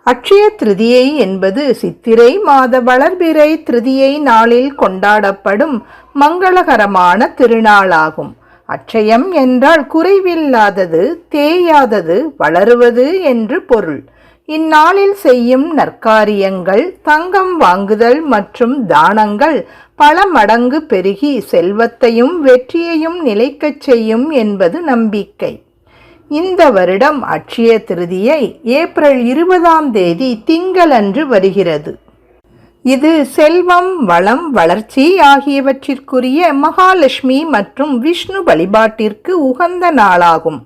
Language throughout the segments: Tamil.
அட்சய திருதியை என்பது சித்திரை மாத வளர்பிறை திருதியை நாளில் கொண்டாடப்படும் மங்களகரமான திருநாளாகும். அட்சயம் என்றால் குறைவில்லாதது, தேயாதது, வளருவது என்று பொருள். இந்நாளில் செய்யும் நற்காரியங்கள், தங்கம் வாங்குதல் மற்றும் தானங்கள் பல மடங்கு பெருகி செல்வத்தையும் வெற்றியையும் நிலைக்கச் செய்யும் என்பது நம்பிக்கை. இந்த வருடம் அட்சய திருதியை ஏப்ரல் 20 திங்களன்று வருகிறது. இது செல்வம், வளம், வளர்ச்சி ஆகியவற்றிற்குரிய மகாலட்சுமி மற்றும் விஷ்ணு வழிபாட்டிற்கு உகந்த நாளாகும்.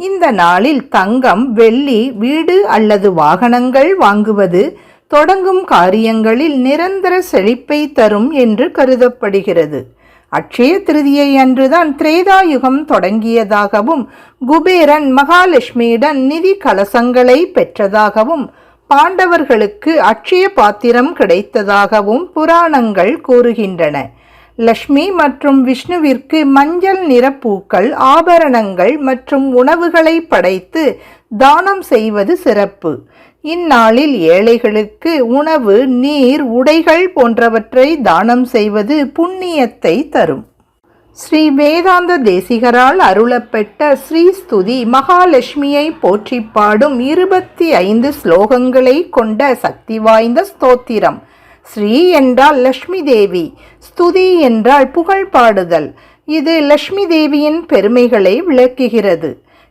இந்த நாளில் தங்கம், வெள்ளி, வீடு அல்லது வாகனங்கள் வாங்குவது தொடங்கும் காரியங்களில் நிரந்தர செழிப்பை தரும் என்று கருதப்படுகிறது. அட்சய திருதியை அன்றுதான் திரேதாயுகம் தொடங்கியதாகவும், குபேரன் மகாலட்சுமியுடன் நிதி கலசங்களை பெற்றதாகவும், பாண்டவர்களுக்கு அட்சய பாத்திரம் கிடைத்ததாகவும் புராணங்கள் கூறுகின்றன. லட்சுமி மற்றும் விஷ்ணுவிற்கு மஞ்சள் நிற பூக்கள், ஆபரணங்கள் மற்றும் உணவுகளை படைத்து தானம் செய்வது சிறப்பு. இந்நாளில் ஏழைகளுக்கு உணவு, நீர், உடைகள் போன்றவற்றை தானம் செய்வது புண்ணியத்தை தரும். ஸ்ரீ வேதாந்த தேசிகரால் அருளப்பெற்ற ஸ்ரீ ஸ்துதி மகாலட்சுமியை போற்றி பாடும் 25 ஸ்லோகங்களை கொண்ட சக்தி வாய்ந்த ஸ்தோத்திரம். ஸ்ரீ என்றால் லட்சுமி தேவி, ஸ்துதி என்றால் புகழ் பாடுதல். இது லட்சுமி தேவியின் பெருமைகளை விளக்குகிறது.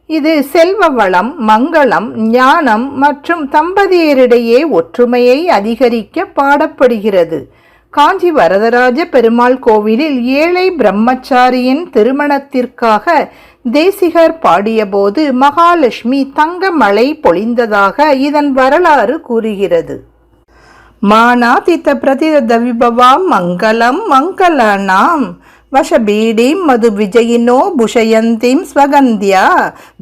இது செல்வ வளம், மங்களம், ஞானம் மற்றும் தம்பதியரிடையே ஒற்றுமையை அதிகரிக்க பாடப்படுகிறது. காஞ்சி வரதராஜ பெருமாள் கோவிலில் ஏழை பிரம்மச்சாரியின் திருமணத்திற்காக தேசிகர் பாடியபோது மகாலட்சுமி தங்க மழை பொழிந்ததாக இதன் வரலாறு கூறுகிறது. மானாதித்த பிரதித விபவாம் மங்களம் மங்களனாம் வசபீடீம் மது விஜயினோ புஷயந்தீம் ஸ்வகந்தியா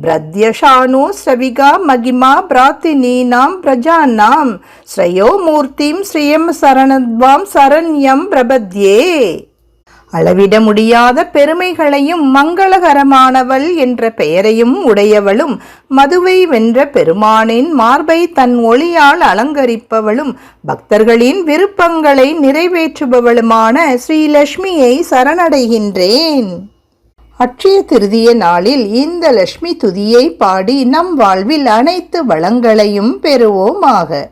பிரத்யஷானு ஸ்ரவிகா மகிமா பிராத்தினீனாம் பிரஜானாம் ஸ்ரயோ மூர்த்திம் ஸ்ரீயம் சரணத்வாம் சரண்யம் பிரபத்யே. அளவிட முடியாத பெருமைகளையும் மங்களகரமானவள் என்ற பெயரையும் உடையவளும், மதுவை வென்ற பெருமானின் மார்பை தன் ஒளியால் அலங்கரிப்பவளும், பக்தர்களின் விருப்பங்களை நிறைவேற்றுபவளுமான ஸ்ரீலட்சுமியை சரணடைகின்றேன். அட்சய திருதிய நாளில் இந்த லட்சுமி துதியை பாடி நம் வாழ்வில் அனைத்து வளங்களையும் பெறுவோமாக.